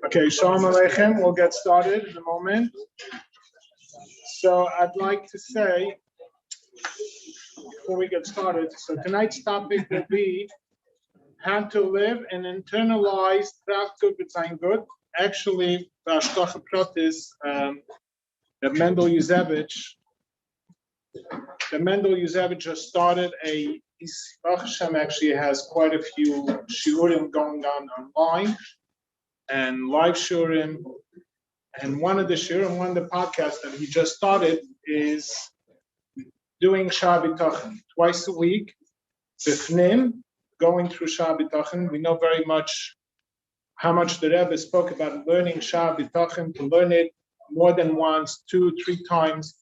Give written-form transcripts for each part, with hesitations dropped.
Okay, Shalom Aleichem. We'll get started in a moment. So I'd like to say, before we get started, so tonight's topic will be how to live and internalize Tracht with Zein good. Actually, the Pratis, the Mendel Yusewitz just started Hashem actually has quite a few shiurim going on online and live shiurim. And one of the shiurim, one of the podcasts that he just started is doing Shabbat twice a week, bifnim, going through Shabbat. We know very much how much the Rebbe spoke about learning Shabbat, to learn it more than once, 2, 3 times.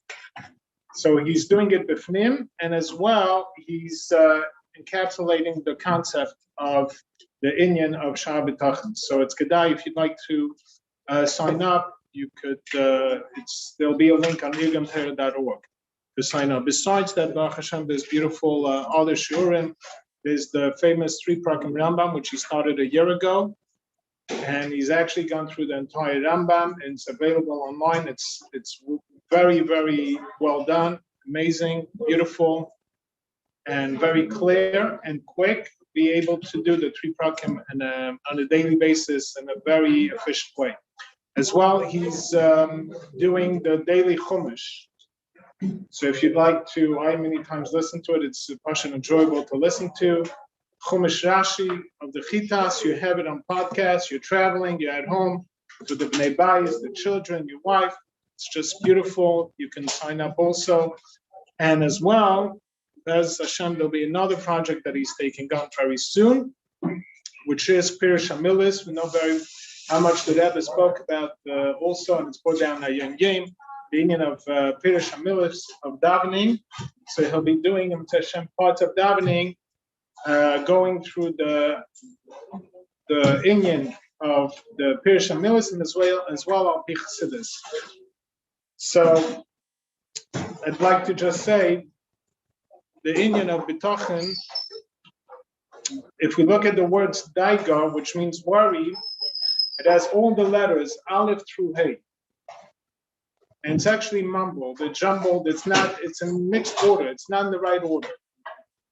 So he's doing it bifnim, and as well, he's encapsulating the concept of the inyan of Shabbat. So it's Kedai, if you'd like to sign up, you could, there'll be a link on irgamter.org to sign up. Besides that, Baruch Hashem, there's beautiful other shiurim. There's the famous 3-prakim Rambam, which he started a year ago. And he's actually gone through the entire Rambam, and it's available online. It's very, very well done, amazing, beautiful, and very clear and quick. Be able to do the 3-prakim on a daily basis in a very efficient way. As well, he's doing the daily chumash. So if you'd like to, I many times listen to it. It's enjoyable to listen to. Chumash Rashi of the Chitas, you have it on podcast, you're traveling, you're at home with the Bnei Bayis, the children, your wife. It's just beautiful. You can sign up also. And as well, as Hashem, there'll be another project that he's taking on very soon, which is Pirish HaMilis. We know how much the Rebbe spoke about also, and it's put down a young game, the union of Pirish HaMilis, of davening. So he'll be doing Hashem parts of davening, going through the inyan of the Pirish HaMilis, and as well al pi Chassidus. So I'd like to just say the inyan of bitachon. If we look at the words daiga, which means worry, it has all the letters aleph through hey, and it's actually mumbled, it's jumbled. It's in mixed order. It's not in the right order.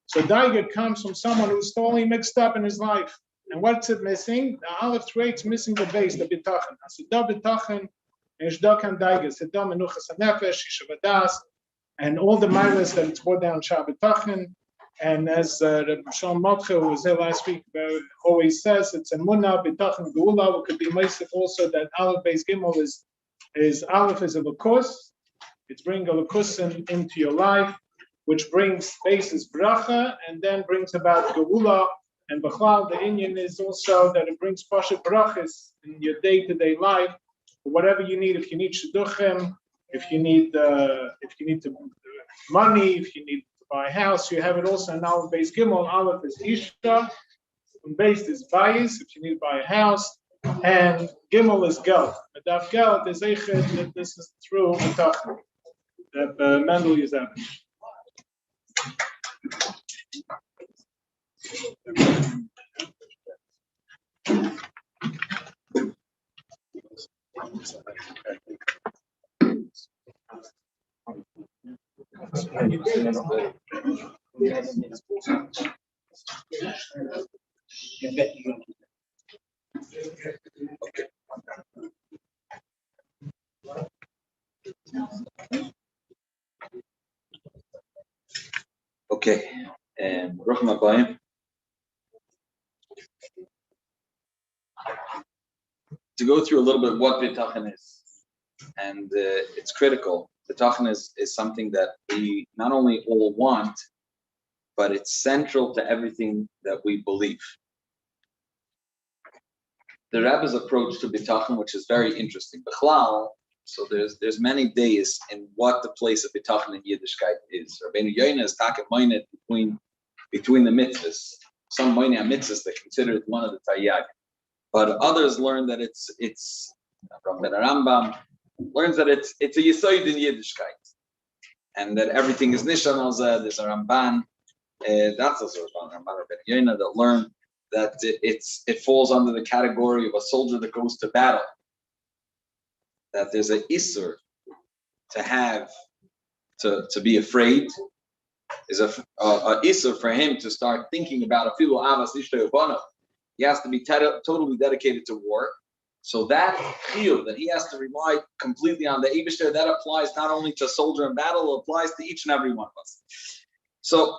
So daiga comes from someone who's totally mixed up in his life. And what's it missing? The aleph through hey, it's missing the base, the bitachon. So da bitachon, ishdakan daiga, sedam menuchas hanefesh, yishavadas, and all the milas that it's brought down Shabbat. And as Rebbe Shalom Motche, who was there last week, always says, it's a munah, bitachon, geula. It could be meisif also that aleph base gimel is aleph is a lukus. It's bringing a lukus into your life, which brings basis bracha, and then brings about geula. And b'chlal, the inyan is also that it brings pasha brachas in your day-to-day life, whatever you need. If you need shidduchim, if you need to money, if you need to buy a house, you have it also in aleph base gimel. Aleph is ishta, and base is bayis, if you need to buy a house, and gimel is geld. Medaf geld is echad, that this is through bitachon. That Mendel Yusewitz. Okay, Ruchim Abayim. To go through a little bit what bitachon is, and it's critical. Bitachon is something that we not only all want, but it's central to everything that we believe. The Rebbe's approach to bitachon, which is very interesting. B'chlal, so there's many days in what the place of bitachon in Yiddishkeit is. Rabbeinu Yoina is taken moinet between the mitzvahs. Some moinet mitzvahs that consider it one of the tayyag, but others learn that it's from the Rambam learns that it's a yisoid in Yiddishkeit, and that everything is nishan al zeh. There's a Ramban, that's also a Ramban Rabbeinu Yoina that learn that it falls under the category of a soldier that goes to battle. That there's an isur to be afraid. Is a isur for him to start thinking about a filu avas ishtay ubana. He has to be totally dedicated to war. So that chiyuv that he has to rely completely on the Eibishter, that applies not only to soldier in battle, it applies to each and every one of us. So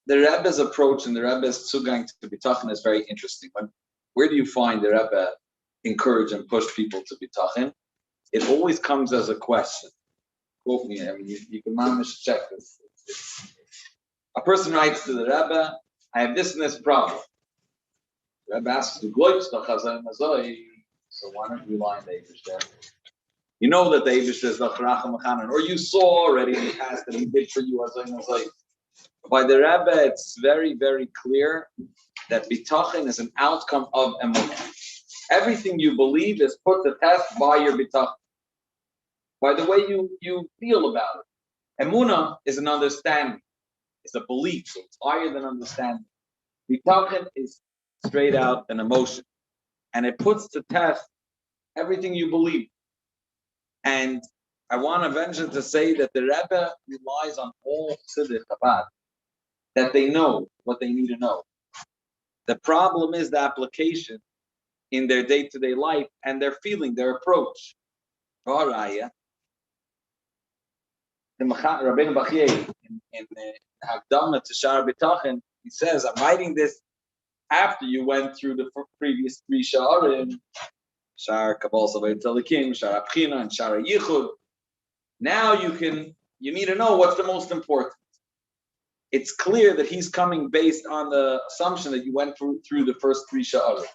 the Rebbe's approach and the Rebbe's zugang to bitachon is very interesting. Where do you find the Rebbe encourage and push people to bitachon? It always comes as a question. Quote me. I mean, you can manage to check this. A person writes to the Rebbe, I have this and this problem. The Rebbe asks the gloibs to Chazon Mazoi. So why don't you lie in the Eibishter? You know that the Eibishter is the Characham Machanan, or you saw already in the past that he did for you as like. By the Rebbe, it's very, very clear that bitachon is an outcome of emunah. Everything you believe is put to test by your bitachon, by the way you feel about it. Emunah is an understanding, it's a belief, so it's higher than understanding. Bitachon is straight out an emotion. And it puts to test everything you believe. And I want to venture to say that the Rebbe relies on all Tziddik Chabad, that they know what they need to know. The problem is the application in their day-to-day life and their feeling, their approach. Rabbeinu Bachye in Hakdama to Shara B'tachon, he says, I'm writing this after you went through the previous 3 Sha'arim, Sha'ar Kabbalah Savay Telikim, Sha'ar Abchina, and Sha'ar Yichud. Now you need to know what's the most important. It's clear that he's coming based on the assumption that you went through the first 3 Sha'arim.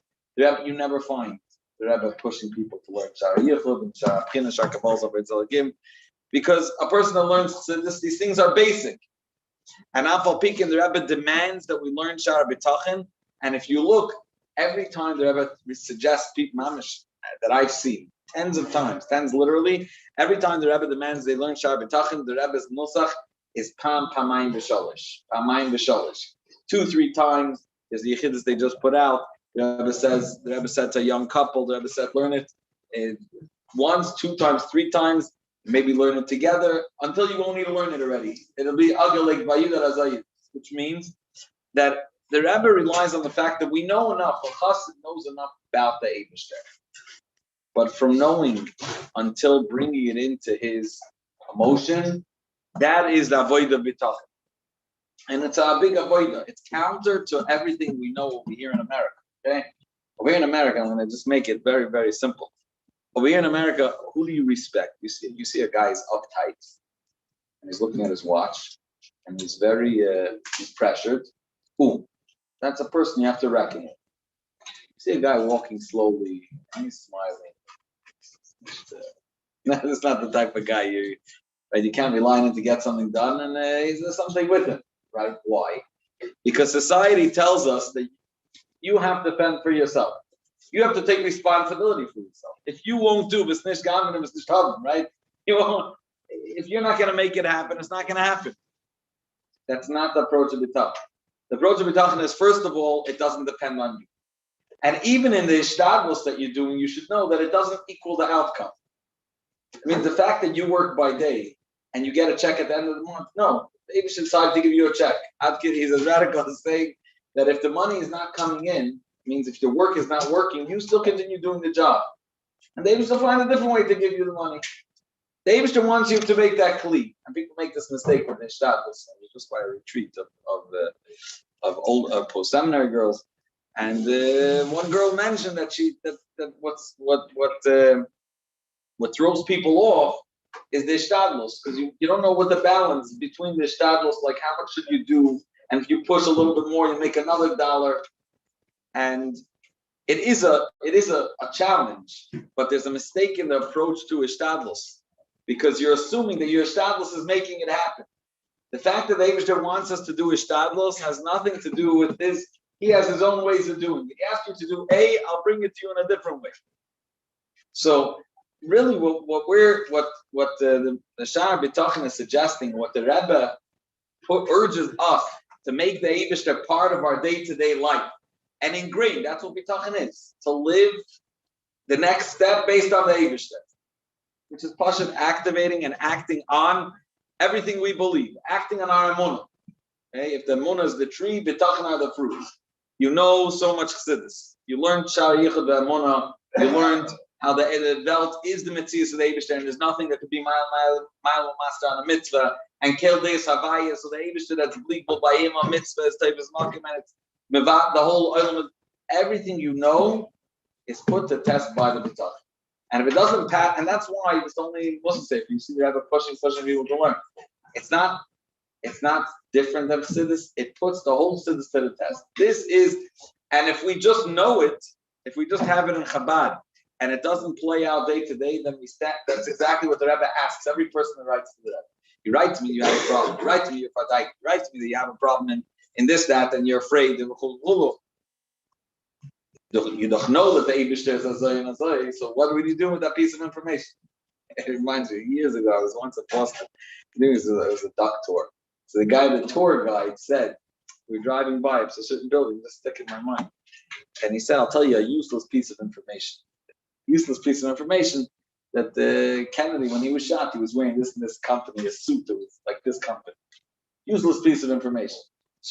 You never find the Rebbe pushing people to learn Sha'ar Yichud and Sha'ar Abchina, Sha'ar Kabbalah Savay Telikim, because a person that learns these things are basic. And Afal Pikin, the Rebbe demands that we learn Sha'ar B'tachon. And if you look, every time the Rebbe suggests people mamish that I've seen, tens literally, every time the Rebbe demands they learn Sha'ar B'tachon, the Rebbe's nusach is pamayim v'shalish. 2-3 times. There's the yechidus they just put out. The Rebbe said to a young couple, the Rebbe said, learn it once, 2 times, 3 times, maybe learn it together until you won't need to learn it already. It'll be agalig vayida razayid, which means that the Rebbe relies on the fact that we know enough, the chassid knows enough about the Eibishter. But from knowing until bringing it into his emotion, that is the avodah bitachon. And it's a big avodah. It's counter to everything we know over here in America. Okay? Over here in America, I'm going to just make it very, very simple. Over here in America, who do you respect? You see a guy is uptight, and he's looking at his watch, and he's he's pressured. Ooh. That's a person you have to reckon with. You see a guy walking slowly, and he's smiling. That's not the type of guy you can't rely on him to get something done, and there's something with him, right? Why? Because society tells us that you have to fend for yourself. You have to take responsibility for yourself. If you won't do v'snish gamin and v'snish tavim, right? You won't. If you're not going to make it happen, it's not going to happen. That's not the approach of bitachon. The approach of bitachon is, first of all, it doesn't depend on you. And even in the ishtadlus that you're doing, you should know that it doesn't equal the outcome. I mean, the fact that you work by day and you get a check at the end of the month, no, maybe should decide to give you a check. He's as radical as saying that if the money is not coming in, it means if your work is not working, you still continue doing the job. And they will find a different way to give you the money. The Eibishter wants you to make that kli. And people make this mistake with the ishtadlus. I was just by a retreat of old post-seminary girls, and one girl mentioned that what throws people off is the ishtadlus, because you don't know what the balance between the ishtadlus, like how much should you do, and if you push a little bit more, you make another $1, and it is a challenge, but there's a mistake in the approach to ishtadlus, because you're assuming that your ishtadlus is making it happen. The fact that the Eibishter wants us to do ishtadlus has nothing to do with this. He has his own ways of doing it. He asks you to do A, I'll bring it to you in a different way. So really what the Sha'ar B'tachon is suggesting, what the Rebbe urges us to make the Eibishter part of our day-to-day life, and ingrained. That's what bitachon is. To live the next step based on the Eibishter, which is Pashat activating and acting on everything we believe, acting on our emunah. Okay? If the emunah is the tree, bitachon are the fruits. You know so much chassidus. You learned Shar Yichud Emunah. You learned how the belt is the mitzvah of the Eibishter, and there's nothing that could be mile master on a mitzvah. And kel deis havaya, so the Eibishter that's bleakable by him on mitzvah is type of makim, and it's mevat the whole oil. Everything you know is put to test by the bitachon. And if it doesn't pass, and that's why it's only Muslim safe. You see, they have a pushing people to learn. It's not different than Chassidus. It puts the whole Chassidus to the test. This is, and if we just know it, if we just have it in Chabad, and it doesn't play out day to day, then we stand. That's exactly what the Rebbe asks every person that writes to the Rebbe. You write to me, you have a problem. You write to me, you're fadaik. You write to me that you have a problem in this, that, and you're afraid. You don't know that the Eibishter is Azay and Azay, so what would you do with that piece of information? It reminds me, years ago, I was once in Boston. I think it was a duck tour. So the tour guide said, we were driving by, it's a certain building, just stick in my mind. And he said, I'll tell you a useless piece of information. Useless piece of information that Kennedy, when he was shot, he was wearing this company, a suit that was like this company. Useless piece of information.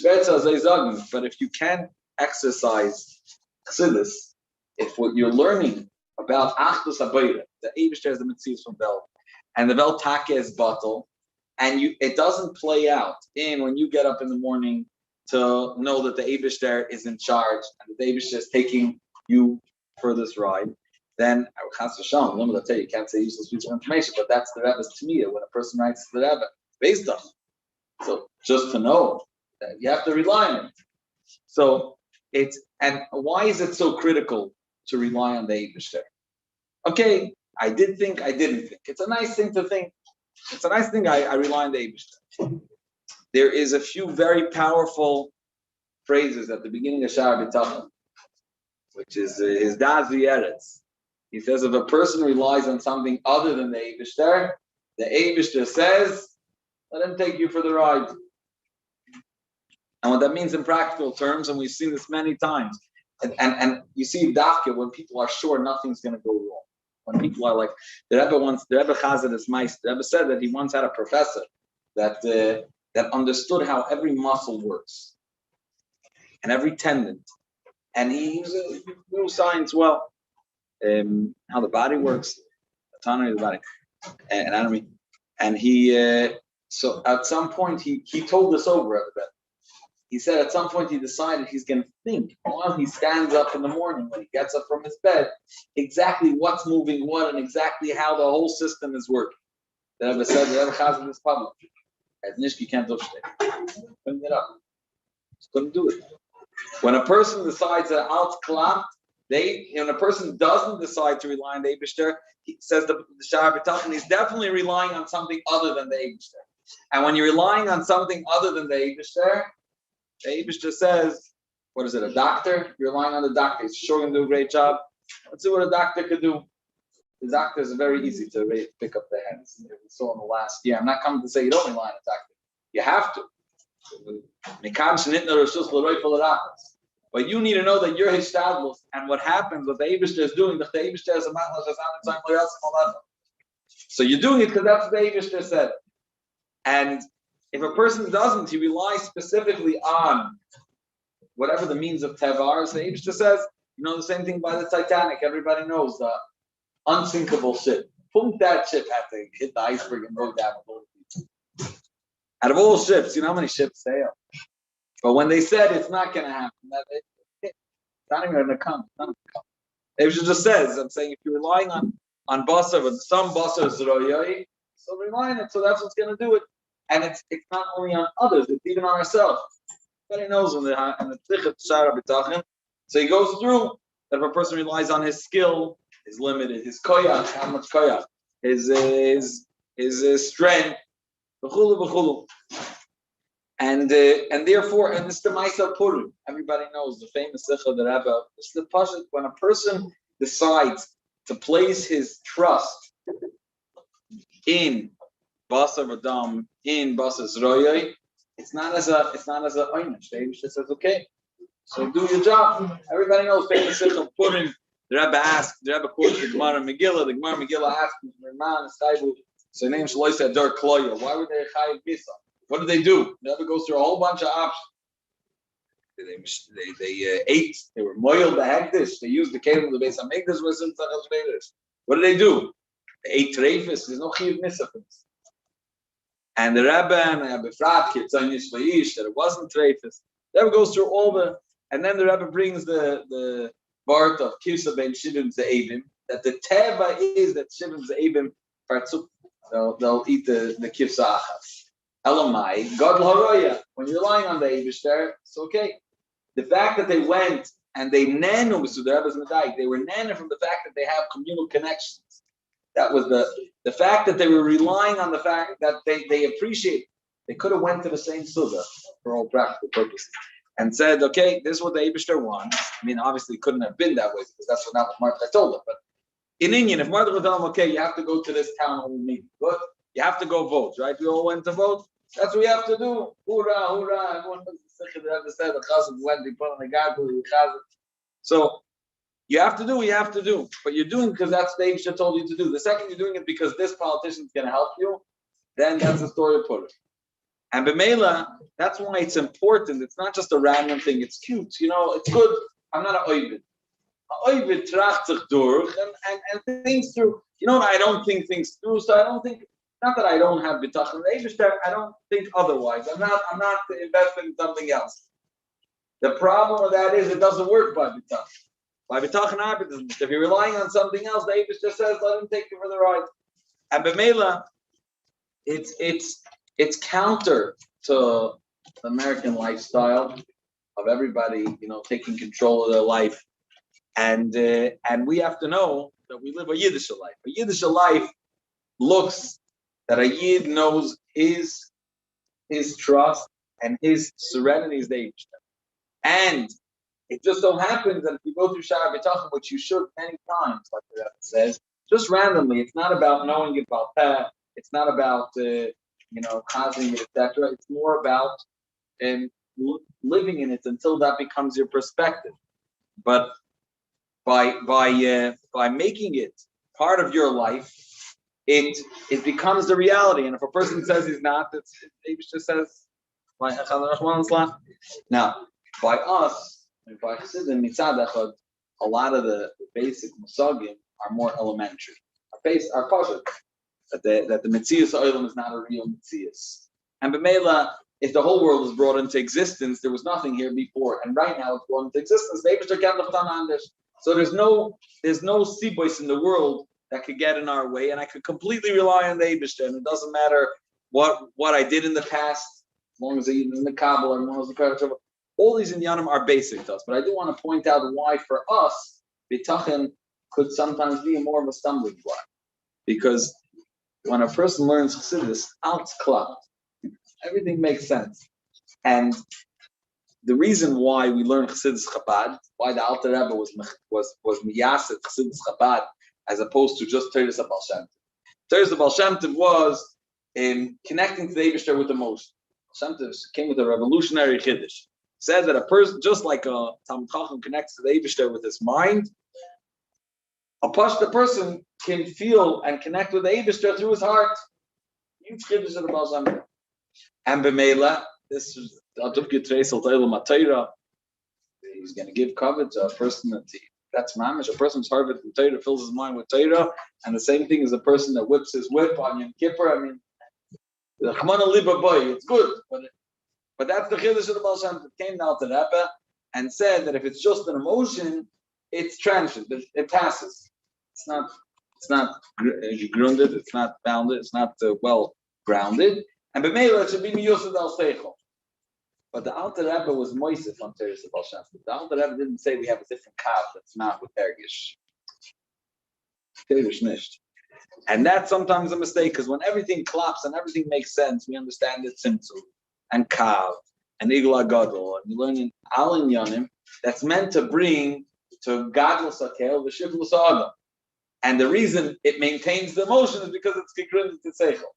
But if you can exercise Chassidus, if what you're learning about Achdus Habayra, the Eibishter is the Metzius from Bel, and the Bel Take is Batal, and it doesn't play out in when you get up in the morning to know that the Eibishter is in charge and the Eibishter is taking you for this ride, then Chas v'Shalom, let me tell you, you can't say useless piece of information, but that's the Rebbe's Tamiyah when a person writes to the Rebbe, based on. So just to know that you have to rely on it. So and why is it so critical to rely on the Eibishter? Okay, I did think, I didn't think. It's a nice thing to think. It's a nice thing I rely on the Eibishter. There is a few very powerful phrases at the beginning of Shar B'Tachon, which is his Das V'Yeretz. He says if a person relies on something other than the Eibishter says, let him take you for the ride. And what that means in practical terms, and we've seen this many times, and you see Dafka when people are sure nothing's going to go wrong. When people are like, the Rebbe Chazad is Meister. The Rebbe said that he once had a professor that understood how every muscle works and every tendon, and he knew science well, how the body works, autonomy of the body, anatomy, and so at some point he told us over at the bed. He said at some point he decided he's going to think while he stands up in the morning when he gets up from his bed exactly what's moving what and exactly how the whole system is working. The Rebbe said the Rebbe Chazan in this public. As Nishki can't do it. Couldn't get up. Just couldn't do it. When a person decides that alt klapt, when a person doesn't decide to rely on the Eibishter, he says the Shar B'Tachon, he's definitely relying on something other than the Eibishter. And when you're relying on something other than the Eibishter says, what is it, a doctor? You're relying on the doctor. He's sure going to do a great job. Let's see what a doctor could do. The doctors are very easy to pick up their hands. We saw in the last year. I'm not coming to say you don't rely on a doctor. You have to. But you need to know that you're hishtadlus, and what happens, what the Eibishter is doing, the Eibishter is a matlas. So you're doing it because that's what the Eibishter said. And if a person doesn't, he relies specifically on whatever the means of tevar. So the Eibishter says, the same thing by the Titanic. Everybody knows the unsinkable ship. Pump that ship had to hit the iceberg and go down. Out of all ships, you know how many ships sail? But when they said it's not going to happen, it's not even going to come. It just says, I'm saying if you're relying on basar, but some basar is royai, so rely on it. So that's what's going to do it. And it's not only on others, it's even on ourselves. Everybody knows when they're in the tichet Shar B'Tachon. So he goes through that if a person relies on his skill, his limited, his koyach, how much koyach, his strength, b'chulu. And therefore, and it's the Maisa Purim. Everybody knows the famous Sikha of the Rebbe. It's the pasuk when a person decides to place his trust in Basar Vadam, in Basar Zroyai, it's not as a oynish. The Eibishter says, okay, So do your job. Everybody knows take the sichel, Purim. The Rebbe asked, the Rebbe quotes the Gemara Megillah. The Gemara Megillah asked him, "Man, Staibu, so name Shlois said Dur Kloya. Why were they chayiv misa? What did they do?" The Rebbe goes through a whole bunch of options. They ate. They were moiled the hektish. They used the kelim of the Beis Hamikdash was in Tzachas Beis. What did they do? They ate treifus. There's no chayiv misa for this. And the Rebbe and Rebbe Tracht, Zein that it wasn't treifus. The Rebbe goes through all the, and then the Rebbe brings the part of Kivsa ben Shivim Ze'evim, that the teva is that Shivim Ze'evim they'll eat the Kivsa Achas. Elamai, God L'Haroya, when you're relying on the Eibishter, it's okay. The fact that they went and they nanu, so the Rebbe's Medaik, they were nanu from the fact that they have communal connections. That was the fact that they were relying on the fact that they appreciate. They could have went to the same Suda for all practical purposes and said, okay, this is what the Eibishter wants. I mean, obviously it couldn't have been that way because that's what Mordechai told them. But in Indian, if Mordechai told them, okay, you have to go to this town hall meeting, good, you have to go vote, right? We all went to vote. That's what we have to do. Hoorah, hoorah. Everyone knows the Sikh that ever said, the Chazan went, they put on the Gagu, the Chazan. So you have to do what you have to do. But you're doing because that's the Eibishter told you to do. The second you're doing it because this politician is going to help you, then that's the story of Purim. And B'meila, that's why it's important. It's not just a random thing. It's cute, it's good. I'm not an oivid. An oivid tracht sich durch and thinks through. I don't think things through, so I don't think, not that I don't have bitachon. I don't think otherwise. I'm not invested in something else. The problem with that is it doesn't work by bitachon. By bitachon, if you're relying on something else, the Eibush just says, let him take you for the ride. And B'meila, it's counter to the American lifestyle of everybody, taking control of their life, and we have to know that we live a Yiddish life. A Yiddish life looks that a Yid knows his trust and his serenity is the Eibishter. And it just so happens that if you go through Shara B'tachon, which you should many times, like the Rebbe says, just randomly, it's not about knowing it about that. It's not about causing it, etc. It's more about living in it until that becomes your perspective. But by making it part of your life, it becomes the reality. And if a person says he's not, it just says, now, by us, by Chassidim, Mitzad, a lot of the basic musagim are more elementary. Our pasuk that the Metzias Olam is not a real Metzias. And B'meila, if the whole world was brought into existence, there was nothing here before, and right now it's brought into existence. The Eibishter can't lift on this. So there's no sibois in the world that could get in our way, and I could completely rely on the Eibishter, and it doesn't matter what I did in the past, as long as I eat in the Kabbalah, and as long as the Parashat. All these inyanim are basic to us, but I do want to point out why for us, bitachon could sometimes be more of a stumbling block. Because when a person learns Chassidus, alt klap, everything makes sense. And the reason why we learn Chassidus Chabad, why the Alter Rebbe was miyaset Chassidus Chabad, as opposed to just Teres Baal Shem Tov. Teres Baal Shem Tov was in connecting to the Eibishter with emotion. Baal Shem Tov came with a revolutionary chiddush. Said that a person, just like a Talmid Chacham connects to the Eibishter with his mind, the person can feel and connect with the Eibishter through his heart. Huge chiddush of the Baal Shem Tov. And b'meila, this is he's going to give covet to a person that's mamish. A person's heart with Torah fills his mind with Torah, and the same thing as a person that whips his whip on Yom Kippur. I mean, the Chmana Liba boy, it's good, but that's the chiddush of the Baal Shem Tov. Came down to Rebbe and said that if it's just an emotion, it's transient, it passes. It's not grounded, it's not bounded, it's not well grounded. And b'meila it should be miyusad al seichel. But the Alter Rebbe was moisef on Teres Baal Shem Tov. The Alter Rebbe didn't say we have a different kav that's not with ergish. Teresh nicht. And that's sometimes a mistake, because when everything claps and everything makes sense, we understand it tzimtzum and kav and igla gadol, and you learn in al inyanim that's meant to bring to gadol sakel v'shivlus adam. And the reason it maintains the emotion is because it's gegründet to seichel.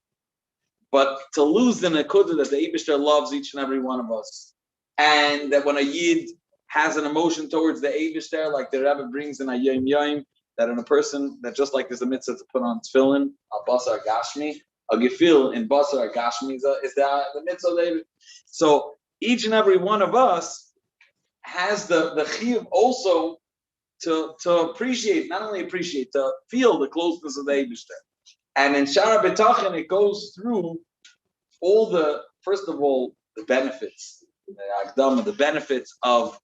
But to lose the nekudah that the Eibishter loves each and every one of us, and that when a Yid has an emotion towards the Eibishter, like the Rebbe brings in a Yom Yom, that in a person that just like there's a mitzvah to put on tefillin, al basar gashmi, a gefil in basar gashmi is the mitzvah. So each and every one of us has the chiyuv also to appreciate, not only appreciate, to feel the closeness of the Eibishter. And in Shara B'tachin, it goes through all the, first of all, the benefits, the benefits of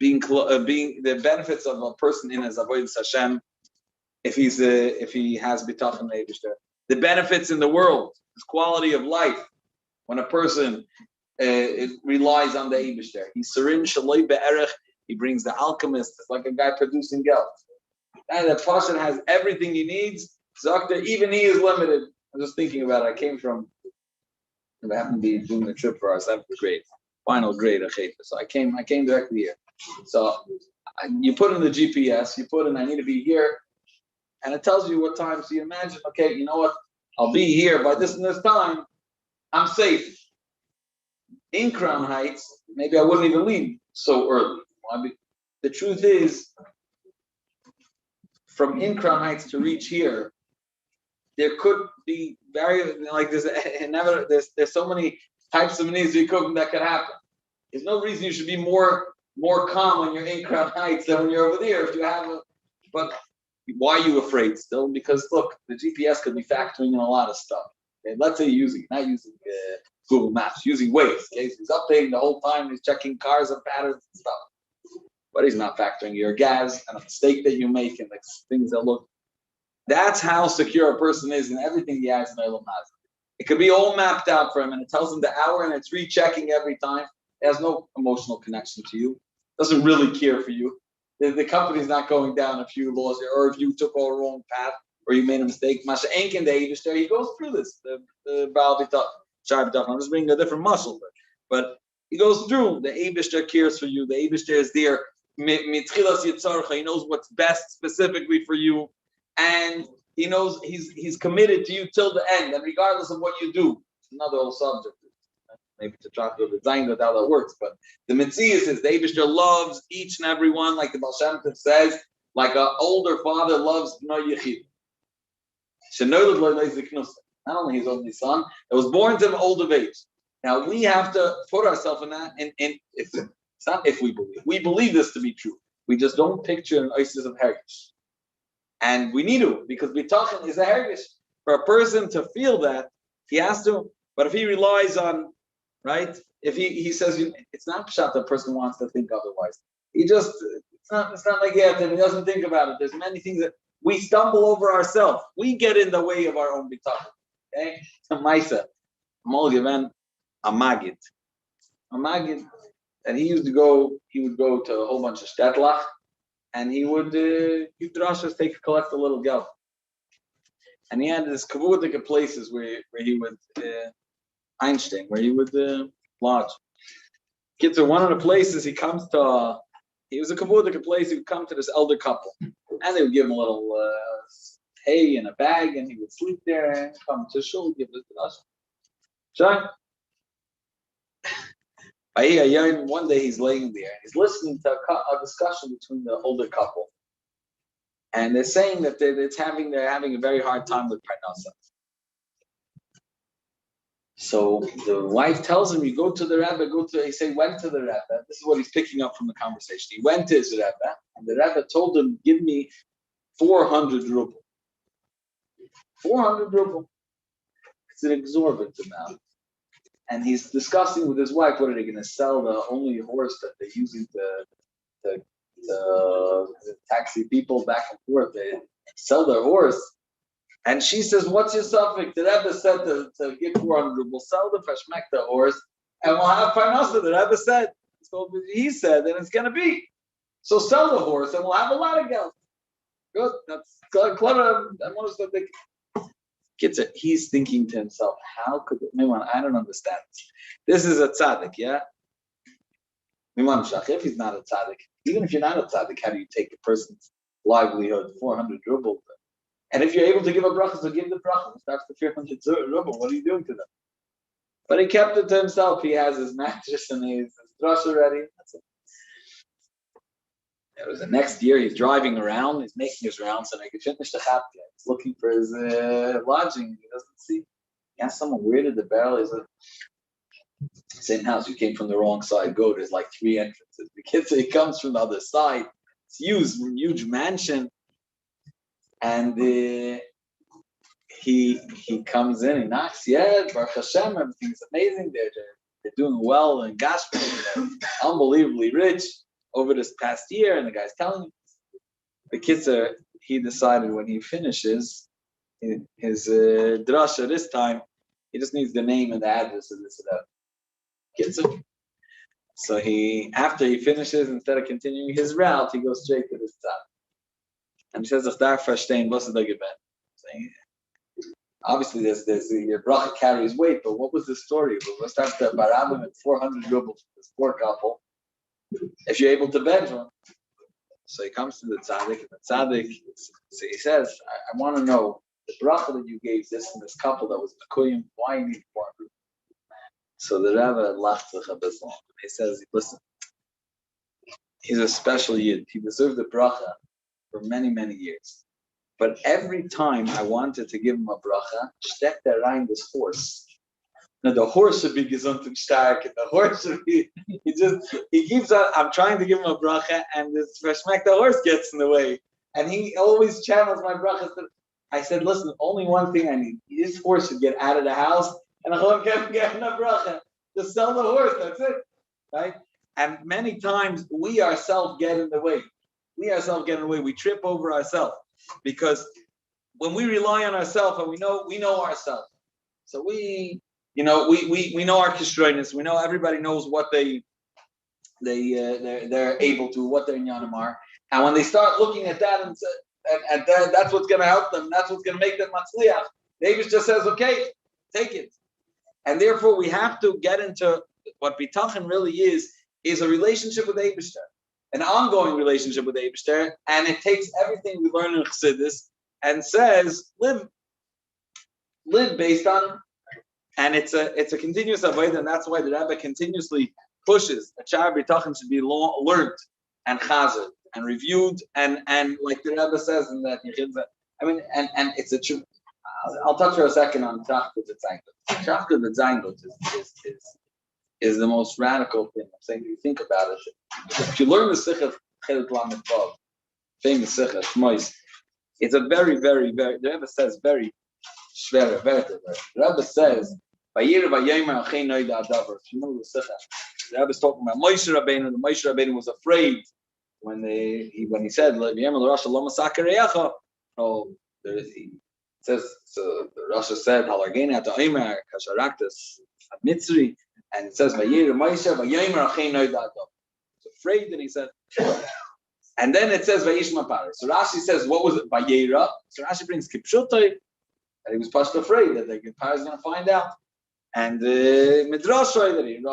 being the benefits of a person in his avodas Hashem, if he has B'tachin Eibishter. The benefits in the world, his quality of life, when a person relies on the Eibishter. He's Serin Shaloi Be'erech. He brings the alchemist. It's like a guy producing geld. And that person has everything he needs. Zakta, even he is limited. I'm just thinking about it. I happened to be doing a trip for our 7th grade, final grade of Haifa. So I came directly here. So you put in the GPS, you put in, I need to be here, and it tells you what time. So you imagine, okay, you know what? I'll be here by this and this time. I'm safe. In Crown Heights, maybe I wouldn't even leave so early. The truth is, from in Crown Heights to reach here, there could be there's so many types of needs that could happen. There's no reason you should be more calm when you're in Crown Heights than when you're over there. If you have but why are you afraid still? Because look, the GPS could be factoring in a lot of stuff. Okay? Let's say you're not using Google Maps, using Waze. Okay? So he's updating the whole time. He's checking cars and patterns and stuff. But he's not factoring your gas and a mistake that you make and the things that look. That's how secure a person is in everything he has in Olam Hazeh. It could be all mapped out for him, and it tells him the hour, and it's rechecking every time. It has no emotional connection to you. Doesn't really care for you. The company's not going down if you lost it, or if you took a wrong path, or you made a mistake. Masha Enkin, the Eibishter, he goes through this. The Baal B'tach, Shar B'tach. I'm just bringing a different muscle, but he goes through. The Eibishter cares for you. The Eibishter is there. He knows what's best specifically for you, and he knows he's committed to you till the end, and regardless of what you do. It's another whole subject. Maybe to try to go to Zein with how that works, but the Metzias is the Eibishter loves each and every one, like the Baal Shem Tov says, like an older father loves Bnei Yechid. Not only his only son, that was born to him old of age. Now we have to put ourselves in that, and it's not if we believe. We believe this to be true. We just don't picture an ISIS of Hergish. And we need to, because B'tachin is a Hergish. For a person to feel that, he has to. But if he relies on, right? If he says, it's not pshat that person wants to think otherwise. It's not like that, and he doesn't think about it. There's many things that we stumble over ourselves. We get in the way of our own B'tachin. Okay? So Maisa, Mol given a Magid. And he would go to a whole bunch of shtetlach, and he would drashas collect a little geld. And he had this kavudik places where he would Einstein, where he would lodge. Kids are one of the places he comes to. He was a kavudik place. He would come to this elder couple, and they would give him a little hay in a bag, and he would sleep there and come to shul, give it to us. One day he's laying there and he's listening to a discussion between the older couple, and they're saying that they're having a very hard time with parnasa. So the wife tells him, "You go to the Rebbe." He went to the Rebbe. This is what he's picking up from the conversation. He went to his Rebbe, and the Rebbe told him, "Give me 400 ruble." 400 ruble. It's an exorbitant amount. And he's discussing with his wife, what are they going to sell the only horse that they're using the taxi people back and forth? They sell their horse. And she says, what's your suffix? The Rebbe said to give 400 rubles, sell the Fashmekta horse, and we'll have Parnasa. The Rebbe said. So he said, and it's going to be. So sell the horse, and we'll have a lot of geld. Good. That's clever. He's thinking to himself, how could it? I don't understand. This is a tzaddik, yeah? If he's not a tzaddik, even if you're not a tzaddik, how do you take a person's livelihood, 400 rubles? And if you're able to give a bracha, so give the bracha. It starts to 400 rubles. What are you doing to them? But he kept it to himself. He has his mattress and his drush already. That's it. It was the next year. He's driving around. He's making his rounds, and I could finish the chapter. He's looking for his lodging. He doesn't see. He asked someone, "Where did the barrel?" He said, "Same house. You came from the wrong side. Go. There's like 3 entrances." The kid said he comes from the other side. It's huge mansion, and he comes in. He knocks. Yeah, Baruch Hashem, everything's amazing. They're doing well in gospel. They're unbelievably rich over this past year, and the guy's telling him. The kids he decided when he finishes his drasha this time, he just needs the name and the address of this and that. Kids. So after he finishes, instead of continuing his route, he goes straight to this top. And he says, "Ich darf verstehen, was ist da gewesen?" Obviously, your bracha carries weight, but what was the story? Let's start the barabim at 400 rubles for this poor couple. If you're able to beg one. So he comes to the tzaddik, and the tzaddik, so he says, I want to know the bracha that you gave this and this couple that was Mekuyim, why you need 400? So the Rebbe laughed a bit long. He says, listen, he's a special yid. He deserved the bracha for many, many years. But every time I wanted to give him a bracha, stepped around this horse. Now the horse should be gesund and stark, and the horse should be. He keeps on. I'm trying to give him a bracha, and this Rashmek, the horse gets in the way, and he always channels my brachas. I said, listen, only one thing I need. This horse should get out of the house, and I can't get a bracha. Just sell the horse. That's it, right? And many times we ourselves get in the way. We trip over ourselves because when we rely on ourselves and we know ourselves, so we know our kishreinus. We know everybody knows what they're able to, what their inyanim are, and when they start looking at that and that's what's going to help them. That's what's going to make them matzliach. David just says, "Okay, take it," and therefore we have to get into what bitachon really is a relationship with Eibishter, an ongoing relationship with Eibishter, and it takes everything we learn in Chassidus and says live based on. And it's a continuous avodah, and that's why the Rebbe continuously pushes that Sha'ar B'tachon should be learned and chazed and reviewed, and like the Rebbe says in that Yechidza. I mean, and it's a true. I'll touch for a second on Tracht with Zein. Tracht with Zein is the most radical thing. I'm saying, if you think about it, if you learn the Sichah Chelet Lamed Vav, famous Sichah Shmois, it's a very, very, very. The Rebbe says very schwer, very. The Rebbe says. You know the Sichah. The Rebbe is talking about Moshe Rabbeinu. The Moshe Rabbeinu was afraid when he said, "Oh, he says." So the Rasha said, "Halargena to Omer kasharaktas mitzri," and it says, "Vayir Moshe vayomer achay noid adavar." He's afraid, and he said, and then it says Vayishma Paris. So Rashi says, "What was it? Vayera." So Rashi brings Kipshutai, and he was just afraid that the Paris is going to find out. And the Midrash that he the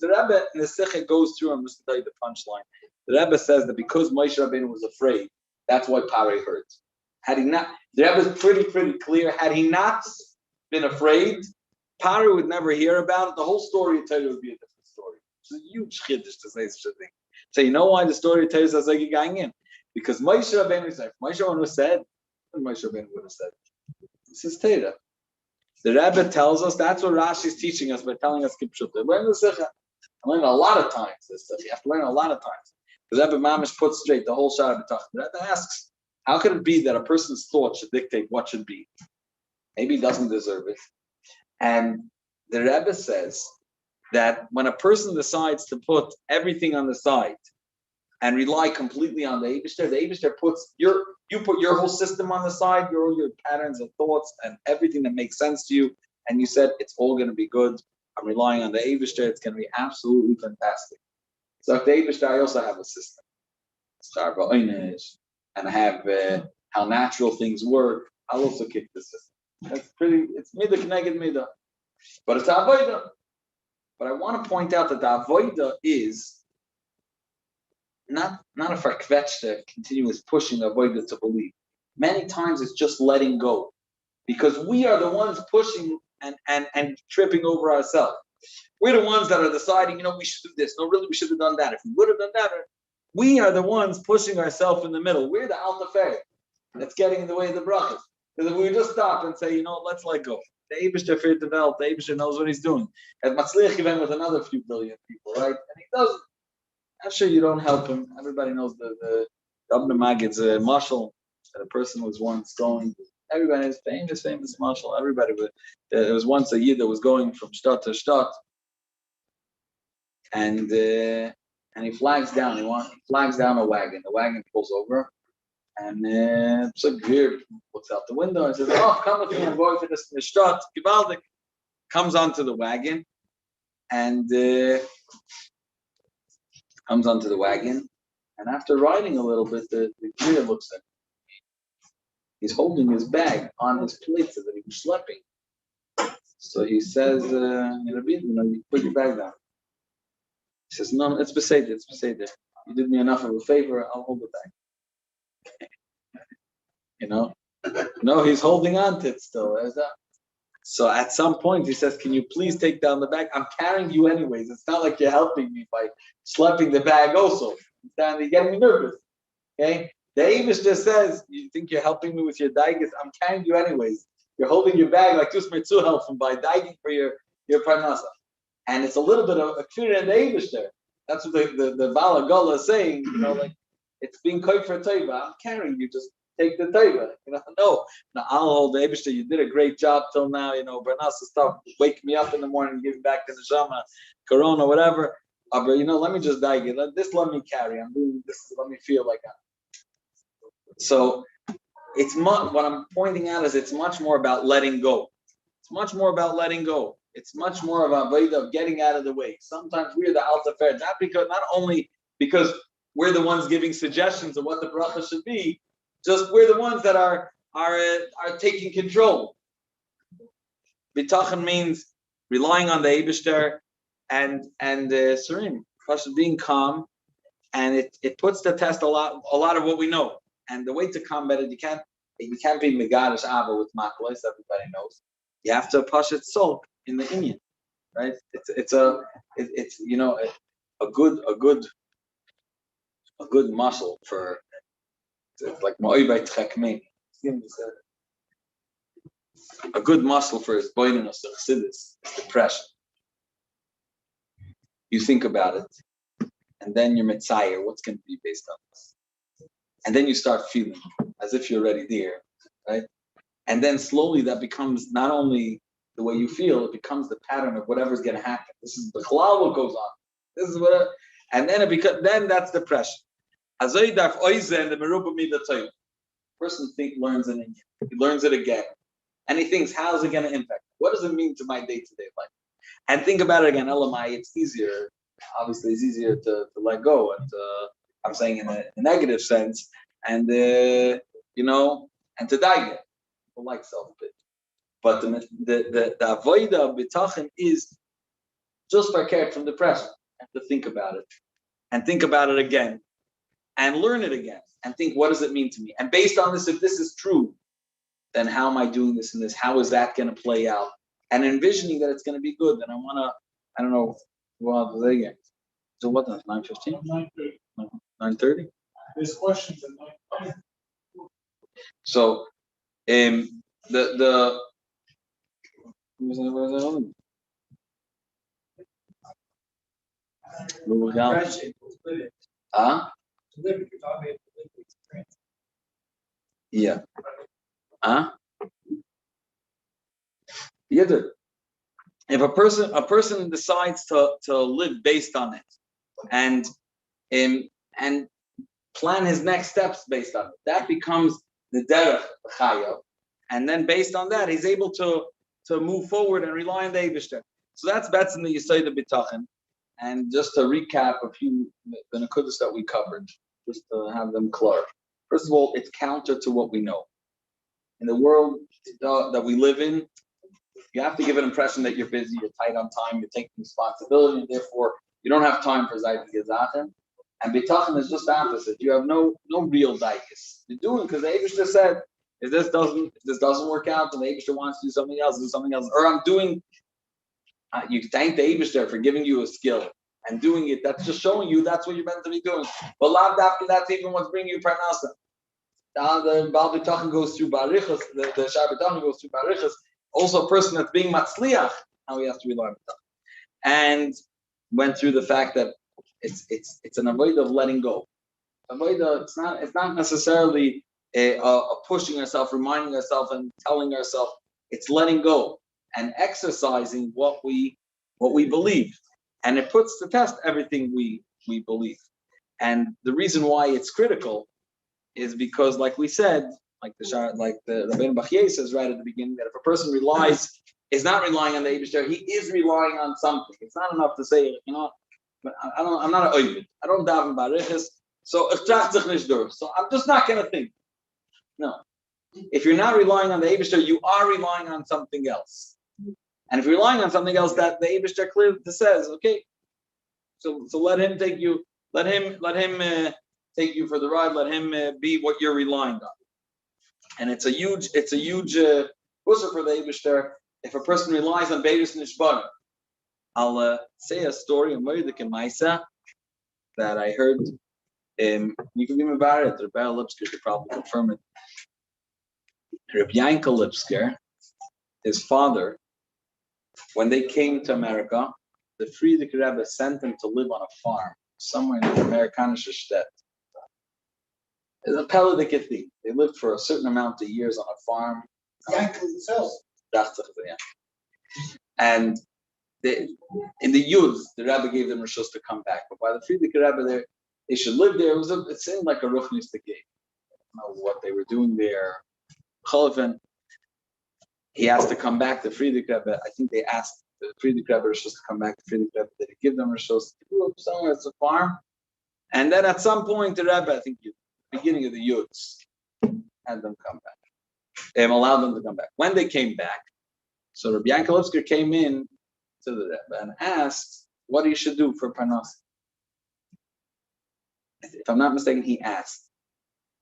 Rebbe in the Sichah goes through. I'm just going to tell you the punchline. The Rebbe says that because Moshe Rabbeinu was afraid, that's why Parei heard. Had he not, the Rebbe is pretty clear. Had he not been afraid, Parei would never hear about it. The whole story of Torah would be a different story. It's a huge chiddush to say such a thing. So you know why the story of Torah is like going in? Because Moshe Rabbeinu said, Moshe Rabbeinu said, what Moshe Rabbeinu would have said. This is Torah. The Rebbe tells us that's what Rashi is teaching us by telling us Kipshutah. Learn the Sichah. I learned a lot of times this stuff. You have to learn a lot of times. The Rebbe Mamish puts straight the whole Sha'ar B'tachon. The Rebbe asks, how could it be that a person's thought should dictate what should be? Maybe he doesn't deserve it. And the Rebbe says that when a person decides to put everything on the side and rely completely on the Eibishter puts you put your whole system on the side, your patterns and thoughts and everything that makes sense to you, and you said it's all going to be good. I'm relying on the Eibishter. It's going to be absolutely fantastic. So if the Eibishter, I also have a system. Start ba'oinish, and I have how natural things work. I'll also kick the system. It's midah connected midah, but it's avodah. But I want to point out that the avodah is not a verkvetchte continuous pushing avodah to believe. Many times it's just letting go, because we are the ones pushing and tripping over ourselves. We're the ones that are deciding, we should do this. No, really, we should have done that. If we would have done that, We are the ones pushing ourselves in the middle. We're the alta fair that's getting in the way of the brachas. Because if we just stop and say, let's let go. The Eibishter feared the belt. The Eibishter knows what he's doing. And Matzliach even with another few billion people, right? And he doesn't. I'm sure you don't help him. Everybody knows the Abna Magid's marshal. That a person was once going. Everybody is famous marshal. Everybody. There was once a yid that was going from shtat to shtat, and he flags down. He flags down a wagon. The wagon pulls over, and so Gvir looks out the window and says, "Oh, come with me. I'm going to this shtat." Givaldik comes onto the wagon, and after riding a little bit, the Gvir looks at him. He's holding his bag on his plate that he was schlepping. So he says, Rabbi, you put your bag down. He says, no, it's beseder. You did me enough of a favor, I'll hold the bag. No, he's holding on to it still. So at some point he says, can you please take down the bag? I'm carrying you anyways. It's not like you're helping me by schlepping the bag also. You're getting me nervous. Okay? The Avish just says, you think you're helping me with your daigas? I'm carrying you anyways. You're holding your bag like Tusmer helping by daiging for your parnasa. And it's a little bit of a clear in the Avish there. That's what the Bala Gola is saying, like it's being koi for taiva. I'm carrying you, just take the taiva. No, I'll hold the Avish. You did a great job till now, parnasa stuff, wake me up in the morning and give me back the neshama, corona, whatever. But let me just daig it. Let me carry. I'm doing this, let me feel like I'm. So it's what I'm pointing out is it's much more about letting go. It's much more about letting go. It's much more about of getting out of the way. Sometimes we're the alta fair, not only because we're the ones giving suggestions of what the bracha should be, just we're the ones that are taking control. Bitachon means relying on the Eibishter and serene, being calm, and it puts to test a lot of what we know. And the way to combat it, you can't be megadish ava with maklos. Everybody knows. You have to push it sulk in the Indian, right? It's a good muscle for. It's like ma'oibay tchekmein. A good muscle for his boinus of chassidus is depression. You think about it, and then you're mitzayer. What's going to be based on this? And then you start feeling as if you're already there, right? And then slowly that becomes not only the way you feel, it becomes the pattern of whatever's going to happen. This is the chalal what goes on. This is and then then that's depression. Azoy darf oize and the meruba midatay. Person learns it again. He learns it again, and he thinks, how's it going to impact? What does it mean to my day-to-day life? And think about it again. Elamai, it's easier. Obviously, it's easier to let go and. I'm saying in a negative sense, and and to die, people like self-pity. But the avoida of bitachon is just for care from depression. You have to think about it, and think about it again, and learn it again, and think, what does it mean to me? And based on this, if this is true, then how am I doing this and this? How is that going to play out? And envisioning that it's going to be good. Then I don't know, well, again. So what? 9:15. 9:30. There's questions at 9:30. So, the yeah. If a person decides to live based on it, and plan his next steps based on it, that becomes the derech chayav, and then based on that, he's able to move forward and rely on the Eibishter. So that's in the Yisayid of Bitachon. And just to recap a few the nekudas that we covered, just to have them clear. First of all, it's counter to what we know. In the world that we live in, you have to give an impression that you're busy, you're tight on time, you're taking responsibility, and therefore you don't have time for Zayt and Gezachen. And Bitachon is just the opposite. You have no real daikas. You're doing because the Eibishter said, if this doesn't work out, then the Eibishter wants to do something else. Or I'm doing. You thank the Eibishter for giving you a skill. and doing it, that's just showing you that's what you're meant to be doing. But lav dafka, that's even what's bringing you parnasa. The Baal B'tachan goes through barichas, the Shar B'tachan goes through barichas. Also, a person that's being matzliach, how he has to rely on B'tachan. And went through the fact that it's an avoid of letting go. Avoid, it's not necessarily a pushing ourselves, reminding ourselves, and telling ourselves. It's letting go and exercising what we believe, and it puts to test everything we believe. And the reason why it's critical is because, like we said, like the Rabbeinu Bachye says right at the beginning, that if a person is not relying on the Eibishter, he is relying on something. It's not enough to say, but I'm not an oived. I don't daven barichas, so Tracht sich nicht durch. So I'm just not going to think. No. If you're not relying on the Eibishter, you are relying on something else. And if you're relying on something else, that the Eibishter clearly says, okay, so let him take you, let him take you for the ride, let him be what you're relying on. And it's a huge pusher for the Eibishter if a person relies on Beirus Nishbar. I'll say a story, a Moedik and Maisa, that I heard. You can be Mabaret, Rebbe Lipsker could probably confirm it. Rabbi Lipsker, his father, when they came to America, the Friedrich Rebbe sent him to live on a farm somewhere in the Amerikanische Stadt. It's a Peladic thing. They lived for a certain amount of years on a farm. Tracht, yeah. And in the youth, the Rebbe gave them rishus to come back. But by the Friedrich Rebbe, they should live there. It seemed like a ruchnistic game. I don't know what they were doing there. He asked to come back. The Friedrich Rebbe, I think they asked the Friedrich Rebbe rishus to come back. The Friedrich Rebbe, did he give them rishus to go somewhere? It's a farm. And then at some point, the Rebbe, I think the beginning of the youths, had them come back. They allowed them to come back. When they came back, so Rabbi Yankelevsker came in to the Rebbe and asked what he should do for Parnas. If I'm not mistaken, he asked,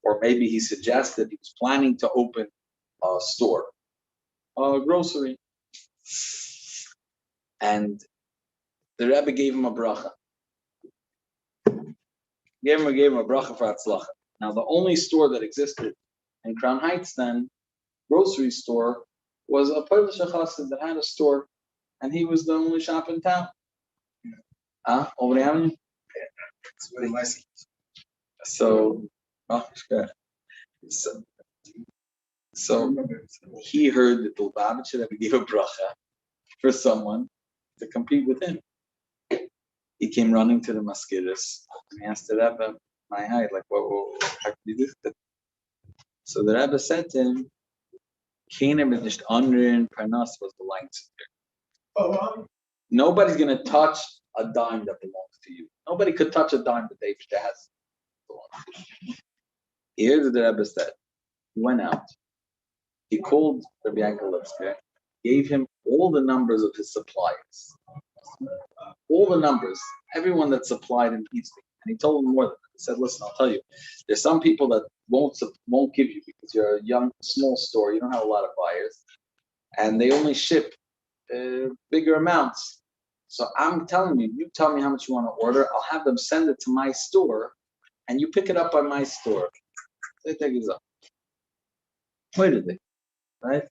or maybe he suggested he was planning to open a store, a grocery. And the Rebbe gave him a bracha. Gave him a bracha for Hatzlacha. Now, the only store that existed in Crown Heights then, grocery store, was a Polish chassid that had a store, and he was the only shop in town. Over the avenue? It's very nice. So he heard that the Lubavitcher Rebbe gave a bracha for someone to compete with him. He came running to the Maskiris and he asked the Rebbe, my height, like, whoa, how can you do that? So the Rebbe said to him, Keiner mit nicht anderen Parnas was the line here. Nobody's going to touch a dime that belongs to you. Nobody could touch a dime that David has. Here's the Rebbe said. He went out. He called Rabbi Yankelevsker, gave him all the numbers of his suppliers. All the numbers, everyone that supplied him each thing. And he told him more than that. He said, listen, I'll tell you, there's some people that won't give you because you're a young, small store, you don't have a lot of buyers, and they only ship bigger amounts. So I'm telling you, you tell me how much you want to order, I'll have them send it to my store, and you pick it up by my store. They take it up. Where did they? Right?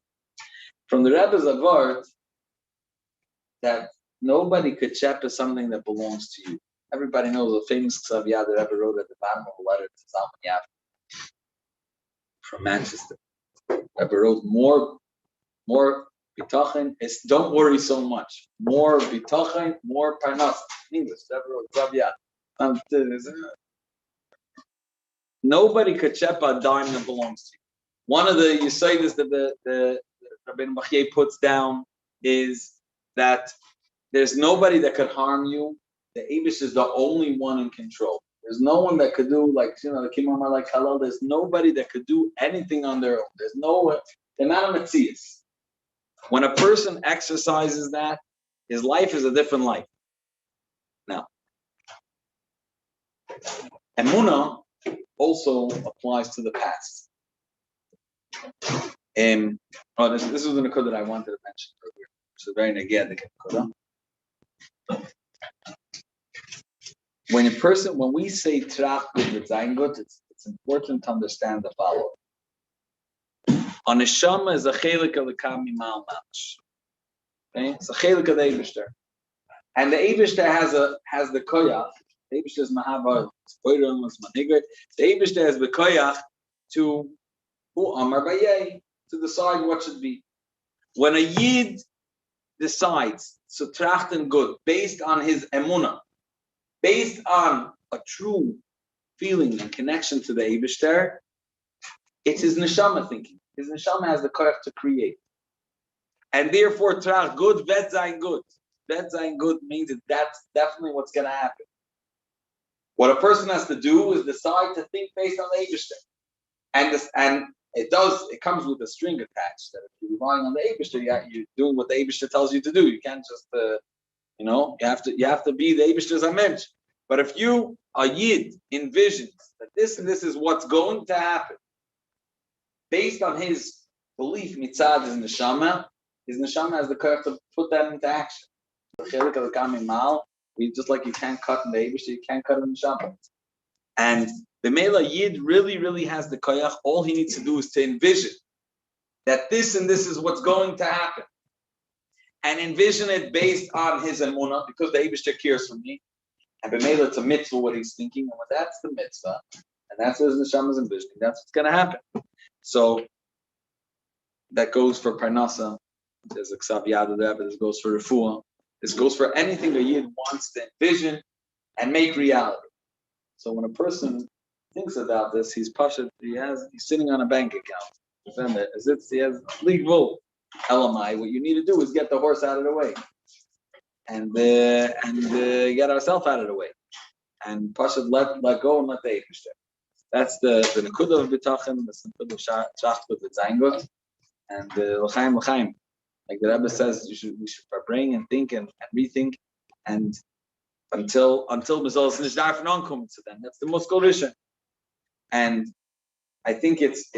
From the Rebbe's Avart, that nobody could shepherd something that belongs to you. Everybody knows the famous Ksav Yad the Rebbe wrote at the bottom of a letter to Zalman Yad from Manchester. Rebbe wrote more bitachon. Don't worry so much. More bitachon, more parnas. In English, Rebbe wrote Ksav Yad. Nobody could shepherd a dime that belongs to you. One of the Yusewitz that the Rabbeinu Bachye puts down is that there's nobody that could harm you. The Abish is the only one in control. There's no one that could do the Kimamar like Halal. There's nobody that could do anything on their own. There's they're not a Metzias. When a person exercises that, his life is a different life. Now, Emunah also applies to the past. This was the Nakudah that I wanted to mention earlier. So very negative Nakudah. when we say Tracht with Zein good, it's important to understand the following. A neshama is a chelik of the kami mal mamash. Okay, it's a chelik of the Eibishter, and the Eibishter has the koyach. The Eibishter is mahava. The Eibishter has the koyach to who amar bayei to decide what should be. When a yid decides to tracht and good based on his emunah, based on a true feeling and connection to the Eibishter, it's his neshama thinking. His neshama has the koyach to create, and therefore tracht good, vet zayin good. Vet zayin good means that that's definitely what's going to happen. What a person has to do is decide to think based on the Eibishter, and it comes with a string attached. That if you're relying on the Eibishter, you're doing what the Eibishter tells you to do. You can't just, you have to be the Eibishter's amensh. But if you, a yid, envisions that this and this is what's going to happen, based on his belief mitzad his neshama has the courage to put that into action. Just like you can't cut in the Eibishter, you can't cut in the neshama. And the Mela Yid really has the koyach. All he needs to do is to envision that this and this is what's going to happen, and envision it based on his emunah, because the Eibishter cares for me. And b'meila, it's a mitzvah what he's thinking, and that's the mitzvah, and that's what his neshama is envisioning. That's what's going to happen. So that goes for parnasa. There's a ksav yad there, but this goes for refuah. This goes for anything a yid wants to envision and make reality. So when a person thinks about this, he's sitting on a bank account. As if he has legal LMI. What you need to do is get the horse out of the way, and get ourselves out of the way, and Pashat let go and let the Eibishter. That's the nekudah of bitachon, the nekudah of tracht with the Zein good, and l'chaim. Like the Rebbe says, we should bring and think and rethink, and until Mizal is nicht darf non-kommen to them. That's the most gorisha. And I think it's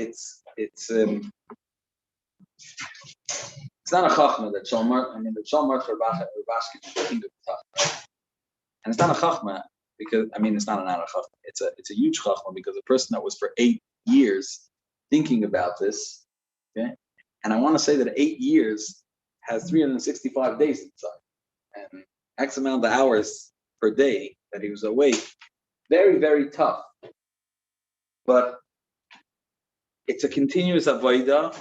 not a chachma that Shalmar. I mean, the Shalmar for Rabashki, and it's not a chachma because it's not a chachma. It's a huge chachma because a person that was for 8 years thinking about this, okay, and I want to say that 8 years has 365 days inside, and X amount of hours per day that he was awake. Very, very tough. But it's a continuous avodah,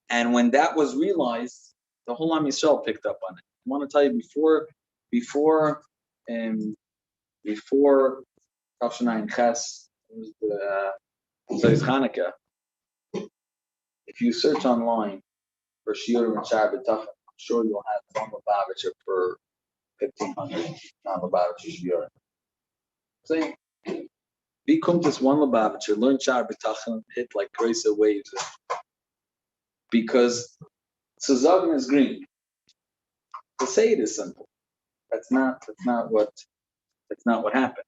and when that was realized, the whole Am Yisrael picked up on it. I want to tell you before Tafshanai Ches, it was the Chanukah. If you search online for Shiurim and Shar B'Tachon, I'm sure you'll have one Lubavitcher for 1,500 non-Lubavitcher Shiurim. Saying, we come to this one Lubavitcher, learn Shar B'Tachon, hit like crazy waves, because Suzagan is green. To say it is simple. That's not what happened.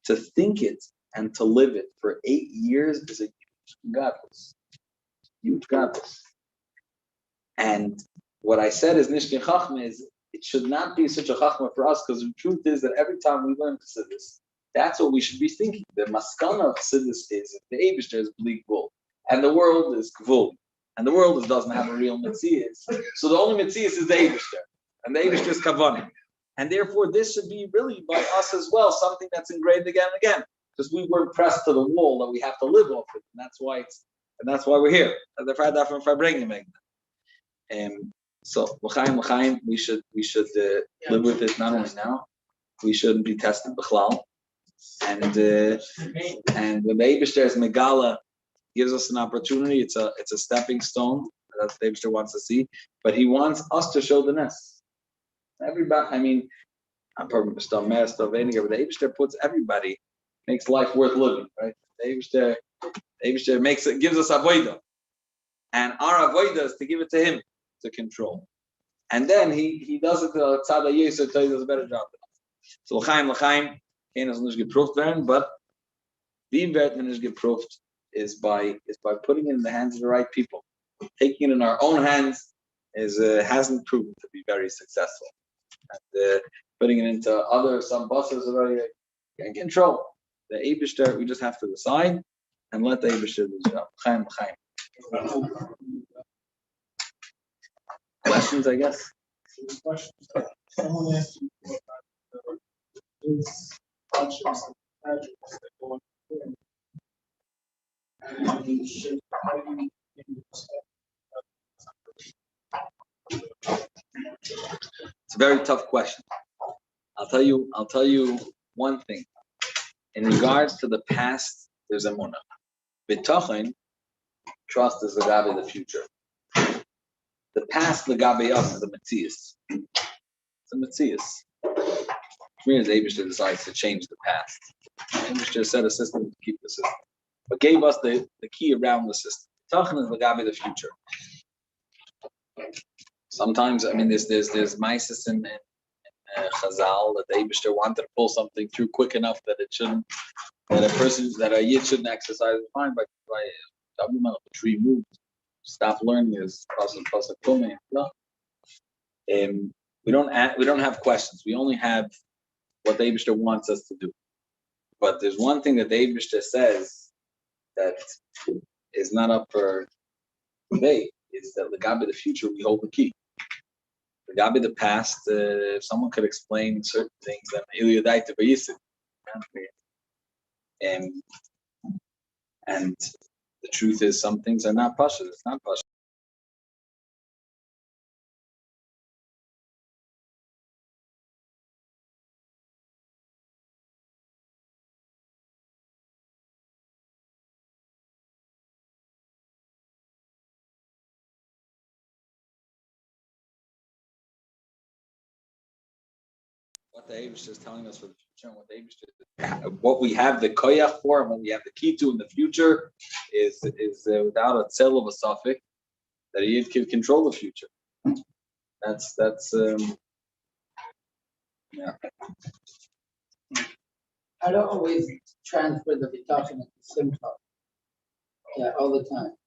To think it and to live it for 8 years is a huge gadlus. And what I said is Nishkin Chachma is it should not be such a Chachma for us, because the truth is that every time we learn Chassidus, that's what we should be thinking. The maskana of Chassidus is the Eibishter is bleak bull, and the world is gvul, and the world doesn't have a real Metzias. So the only Metzias is the Eibishter, and the Eibishter is Kavanim. And therefore, this should be really by us as well, something that's engraved again and again, because we weren't pressed to the wall that we have to live off it, and that's why we're here. So l'chaim, we should live with it not only now. We shouldn't be tested b'chlal, and when the Eibishter's Megala gives us an opportunity, it's a stepping stone. That's what the Eibishter wants to see, but he wants us to show the nest. Everybody, I'm probably still messed up anyway, but the Eibishter puts everybody, makes life worth living, right? The Eibishter gives us avodah, and our avodah is to give it to him to control, and then he does it to Tzad HaYesod, so he does a better job than us. So l'chaim, can't us nicht geprüft werden, but wie wird man nicht geprüft is by putting it in the hands of the right people. Taking it in our own hands hasn't proven to be very successful. And putting it into some buses already, Can't control. The Eibishter, we just have to decide and let the Eibishter do the job. Chaim. Questions, I guess? Someone asked you about his hardships and tragedies that go on through. How do you It's a very tough question. I'll tell you one thing. In regards to the past, there's a emunah. Bitachon, trust is the Rabbi of the future. The past, the Rabbi us, is a metzius. It's a metzius. Which means the Eibishter decides to change the past. The Eibishter set a system to keep the system, but gave us the key around the system. Bitachon is the Rabbi of the future. Sometimes, I mean, there's maises in Chazal that the Eibishter wanted to pull something through quick enough that it shouldn't, that a yid shouldn't exercise his mind by the tree moved. Stop learning is pasuk kume. We don't have questions. We only have what the Eibishter wants us to do. But there's one thing that the Eibishter says that is not up for debate. Is that the Gabi the future we hold the key. The Gabi the past, if someone could explain certain things, then Iliyadaita Bayisid. And the truth is, some things are not pasha. It's not pasha. What the Eibishter is telling us for the future, and what the Eibishter, what we have the koyach for, and what we have the key to in the future, is without a tzel of a suffix that a yid can control the future. That's yeah. I don't always transfer the bitachon into simcha. Yeah, all the time.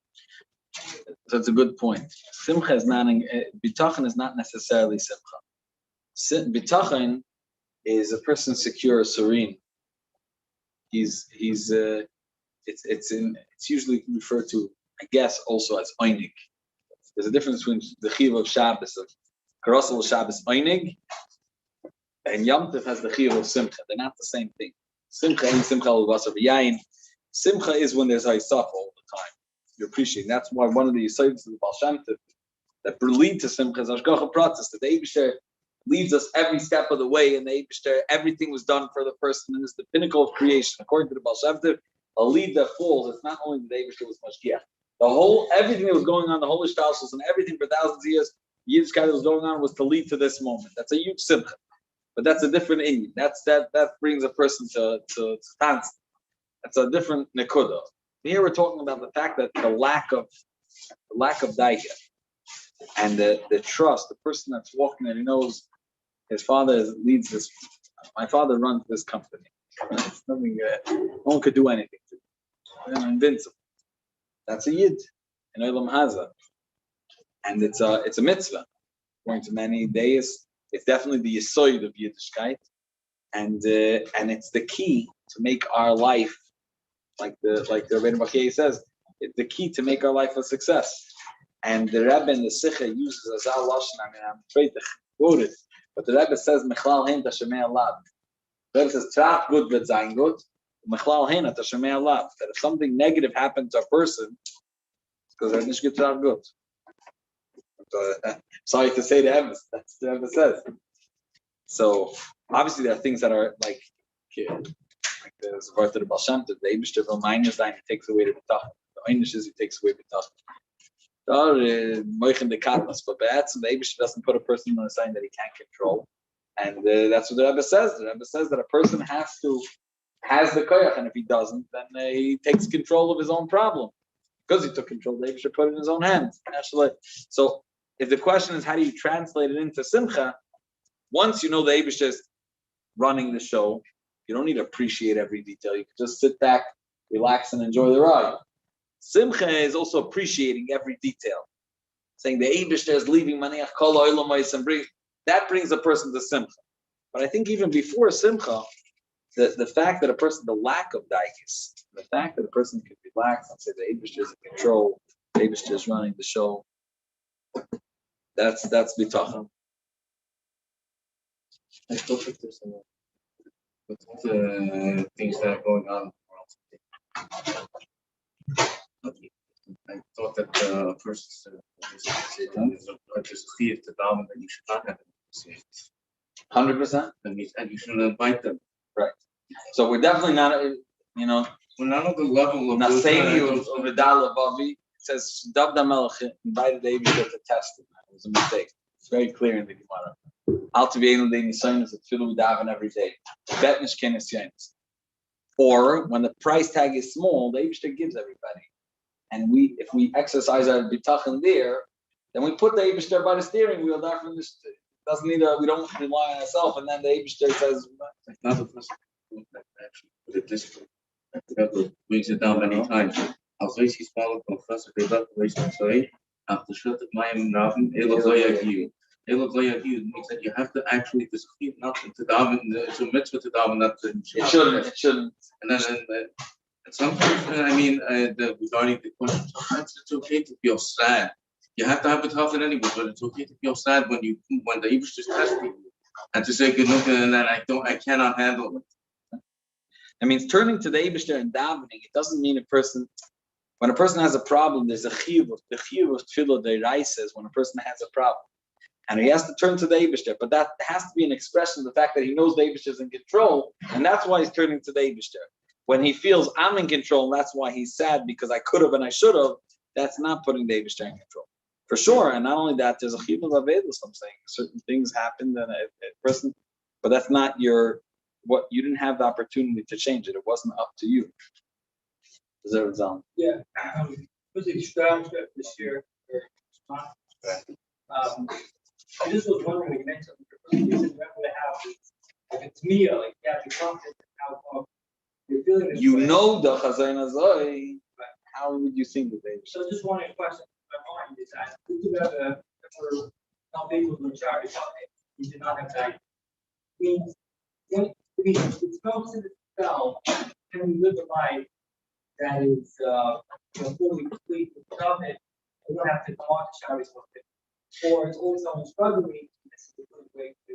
That's a good point. Simcha is not bitachon is not necessarily simcha. Bitachon is a person secure, serene. It's usually referred to, I guess, also as einig. There's a difference between the chiyuv of Shabbos, of karosel Shabbos einig, and Yom Tov has the chiyuv of simcha. They're not the same thing. Simcha ain't simcha l'vasar v'yayin. Simcha is when there's haisaf all the time. You're appreciating. That's why one of the yesodis of the Baal Shem Tov that lead to simcha is hashgacha pratis. That the Eibishter leads us every step of the way, and the Eibishter, everything was done for the person, and it's the pinnacle of creation. According to the Baal Shem Tov, a lead that falls, it's not only the Eibishter was mashgiach. Everything that was going on, the whole ishtalshus and everything for thousands of years, Yiddishkeit that was going on was to lead to this moment. That's a huge simcha. But that's a different inyan. That brings a person to stand. That's a different nekuda. Here we're talking about the fact that the lack of daika and the trust, the person that's walking and he knows his father leads this. My father runs this company. It's nothing. No one could do anything to me. I'm invincible. That's a yid in Olam Haza, and it's a mitzvah. According to many days, it's definitely the yesod of Yiddishkeit, and it's the key to make our life, like the Rebbe Bachye says, it's the key to make our life a success. And the Rebbe in the Sikha uses Azal Lashon. I mean, I'm afraid to quote it, but the Rebbe says Mechlal Hein Tashemei Alav. The Rebbe says Tracht good but Zein good. Mechlal Hein Tashemei Alav. That if something negative happened to a person, it's because they're nicht Tracht good. Sorry to say the Rebbe, that's what the Rebbe says. So obviously there are things that are like the Zvar to the Baal Shem Tov, the Eibishter of Ma'ayin Zayin, he takes away the Bitach. The Einish is he takes away Bitach. But the Eibishter doesn't put a person on a sign that he can't control, and that's what the Rebbe says. The Rebbe says that a person has the koyach, and if he doesn't, then he takes control of his own problem. Because he took control, the Eibishter put it in his own hands. So, if the question is how do you translate it into simcha, once you know the Eibishter is running the show, you don't need to appreciate every detail. You can just sit back, relax, and enjoy the ride. Simcha is also appreciating every detail. Saying the Eibishter is leaving maniach kol ha'olam and that brings a person to simcha. But I think even before simcha, the fact that the lack of dikes, the fact that a person can relax and say the Eibushter is in control, the Eibushter is running the show, that's bitachon. I thought that there's things that are going on in the world. I thought that the first is just clear to them that you should not have negotiations. 100%. And you shouldn't invite them. Right. So we're definitely not, We're not on the level of Naseni of Vidal Bavi says Dav Melech invited David to test him. It was a mistake. It's very clear in the Gemara. Al Tivienu de Nisayanus at Filu Daven every day. Bet Nishkenes Yanis. Or when the price tag is small, the Eibushter gives everybody. And if we exercise our bitachon there, then we put the Eibushter by the steering wheel. Therefore, doesn't need we don't rely on ourselves. And then the Eibushter says, not the first actually put it this way. The Rebbe brings it down many times. Als wees je spannend professor, de Rebbe wees me sorry. After shut at my raven, Elot Loyagiu means that you have to actually discreet not to daven, to mitzvah to daven, not to. It shouldn't. And then sometimes, regarding the question, sometimes it's okay to feel sad. You have to have it tough anyway, but it's okay to feel sad when the Eibush is testing you, and to say good look, and then I cannot handle it. It means turning to the Eibishter and davening. It doesn't mean when a person has a problem, there's a chiyuv. The chiyuv of tefillah deiraisa says when a person has a problem, and he has to turn to the Eibishter. But that has to be an expression of the fact that he knows the Eibishter is in control, and that's why he's turning to the Eibishter. When he feels I'm in control, that's why he's sad because I could have and I should have. That's not putting the Eibishter in control. For sure, and not only that, there's a chiyuv of avedus. I'm saying certain things happened, and a person, but that's not what you didn't have the opportunity to change it. It wasn't up to you. Is that Zein? Yeah, was extra this year. I just was wondering, you mentioned the reason to have if it's me, like you have to confident how you're feeling this way. The Zein Azoi. How would you think that they? So just one question in my mind is that we do have for some people who charge, we did not have that. Means when we comes to the spell, and we live a life that is fully complete with covenant, we don't have to come on to Shabbos with it. Or it's always someone struggling, this is a good way to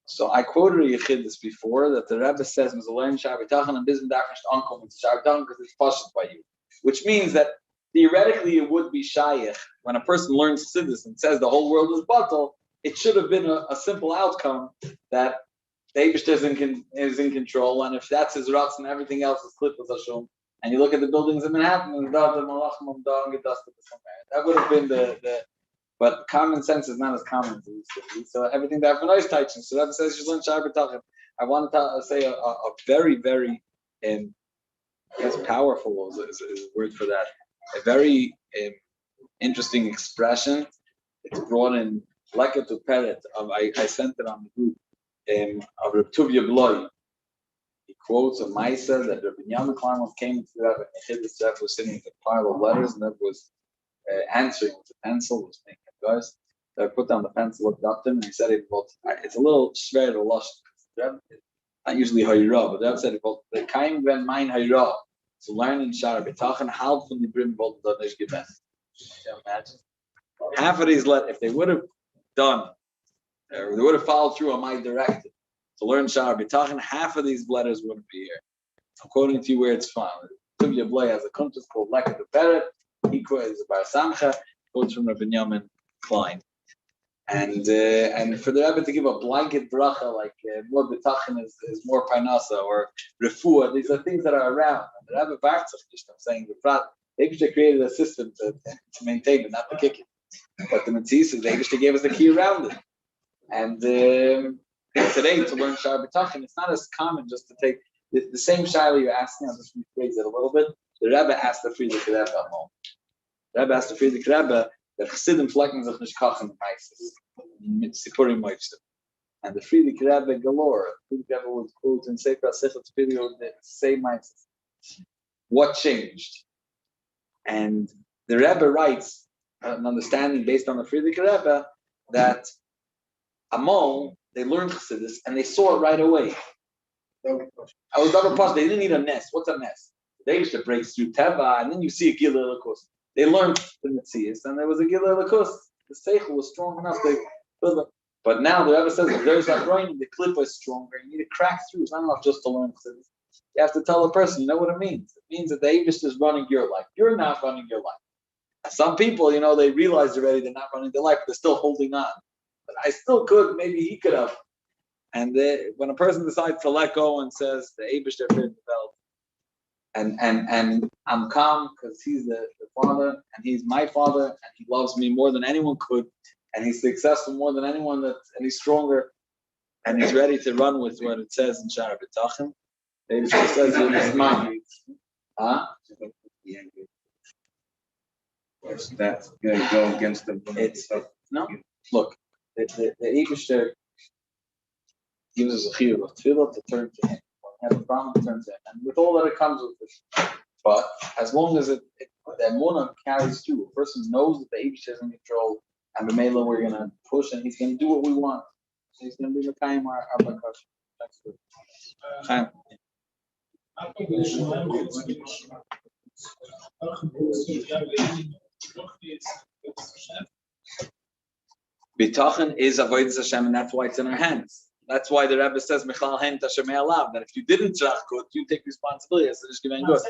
So I quoted a Yechidus before that the Rebbe says, "Mizalein Shabbatachan and Bizim Dachnish Ankom into Shabbatachan because it's pushed by you," which means that theoretically it would be Shayich when a person learns Chassidus and says the whole world is batal. It should have been a simple outcome that the Eibushter is in control, and if that's his ruts and everything else is Klippus Hashem, and you look at the buildings in Manhattan, and that would have been the. But common sense is not as common as it used to be. So everything that Rabbi teaching. So that says you learn Shabbat. I want to say a very, very, I guess powerful is a word for that. A very interesting expression. It's brought in like a peret. I sent it on the group of Reb Tuvia Bloy. He quotes a Maisa that Rabbi Yamin Kleinman came to Rebbe and Yechidus Rebbe was sitting with a pile of letters and that was answering with a pencil, was making guys. So I put down the pencil, looked up to him, and he said, it's a little schwer to lush. Not usually Hayra, but Rebbe said, the Kaim ben mein Hayra. So learning Shara B'tachan, half from the brim volt the Nish Gebet. Can you imagine? Half of these if they would have done, or they would have followed through on my directive to learn Shara B'tachan, half of these letters wouldn't be here. I'm quoting to you where it's found. Tuvia Blay has a kuntus called Leka the Peret. He quotes Bar Samcha, quotes from Rabbi Yamin Klein. And for the Rebbe to give a blanket bracha like more betachin is more parnasa or refuah, these are things that are around. And the Rebbe Bartzach, I'm saying, the Eibushter created a system to maintain it, not to kick it. But the Mitzvah, the Eibushter gave us the key around it. And today, to learn Shar B'tachin, it's not as common just to take the same Shari you're asking. I'll just rephrase it a little bit. The Rebbe asked the Friedrich Rebbe at home. The Rebbe asked the Friedrich Rebbe that Chassidim flecken sich nicht kochen mit Sipurim Moifstim. And the Friedrich Rebbe galore, Friedrich Rebbe would quote in Sefer Sichet video the same mindset. What changed? And the Rebbe writes an understanding based on the Friedrich Rebbe that Amol, they learned Chassidus and they saw it right away. I was double push. They didn't need a nest. What's a nest? They used to break through Teva, and then you see a Gila Lakus. They learned the Metzias, and there was a Gila Lakus. The Seichel was strong enough to build it. But now the Rebbe says if there's that running, the clip is stronger. You need to crack through. It's not enough just to learn. You have to tell the person, you know what it means? It means that the Abish is running your life. You're not running your life. Some people, they realize already they're not running their life, but they're still holding on. But I still could, maybe he could have. And when a person decides to let go and says, the Abish they're the belt, and I'm calm because he's the father, and he's my father, and he loves me more than anyone could, and he's successful more than anyone and he's stronger, and he's ready to run with what it says in Shara B'tachim. The Abish says, it's mine. Huh? That's going to go against the. No. Look, the Eibishter gives us a chiyuv of tefillah to turn to him. When we have a problem, to turn to him, and with all that it comes with it. But as long as the emunah carries through, a person knows that the Eibishter is in control, and the Mela we're going to push, and he's going to do what we want. He's going to be Mekayim our bakash. That's good. Chaim. Bitachon is avodas Hashem, and that's why it's in our hands. That's why the Rebbe says, "Michal hen tashem alav." That if you didn't tracht good, you take responsibility. As the Shkivan good.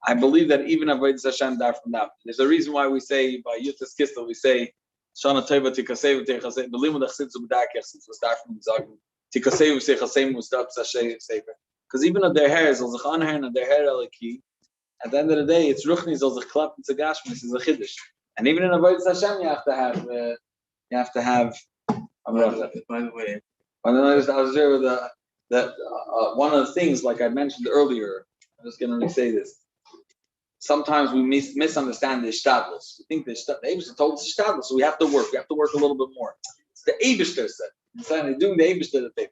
I believe that even avodas Hashem dar from that. There's a reason why we say by Yutas Kistel we say Shana Teva Tikasev Tikasei Belimud Achsitzu B'Dak Achsitzu was dar from Zagun Tikasev Sechasem was dar Sashay Sefer. Because even if their hair is al Zachan and their hair alaki, at the end of the day, it's Ruchnis al Zachlap and Zagashmis is a Chiddush. And even in avodas Hashem, you have to have. By the way, I was there with one of the things, like I mentioned earlier. I'm just going to say this. Sometimes we misunderstand the Ishtadlus. We think the Eibishter told us Ishtadlus, so we have to work. We have to work a little bit more. It's the Eibishter said. They're doing the Eibishter the thing.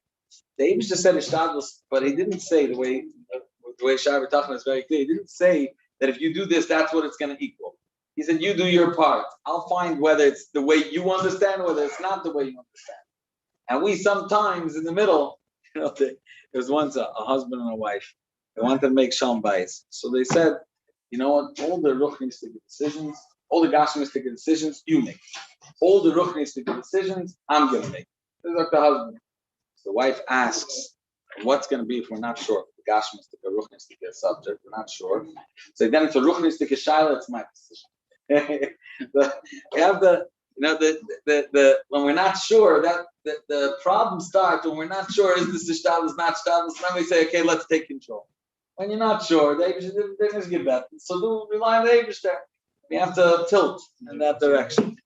The Eibishter said Ishtadlus, but he didn't say the way Shara B'tachim is very clear. He didn't say that if you do this, that's what it's going to equal. He said, you do your part. I'll find whether it's the way you understand, whether it's not the way you understand. And we sometimes in the middle, there was once a husband and a wife. They wanted to make shalom bayis. So they said, you know what, all the ruchnistic decisions, all the gashmistic decisions, you make. All the ruchnistic decisions, I'm going to make. This is like the husband. So the wife asks, what's going to be if we're not sure? The gashmistic or ruchnistic subject, we're not sure. So then it's a ruchnistic shaila, it's my decision. We have when we're not sure, that the problem starts when we're not sure is this shtaddlus, not shtaddlus. Then we say, okay, let's take control. When you're not sure, they just give that. So rely on the Eibishter. We have to tilt in that direction.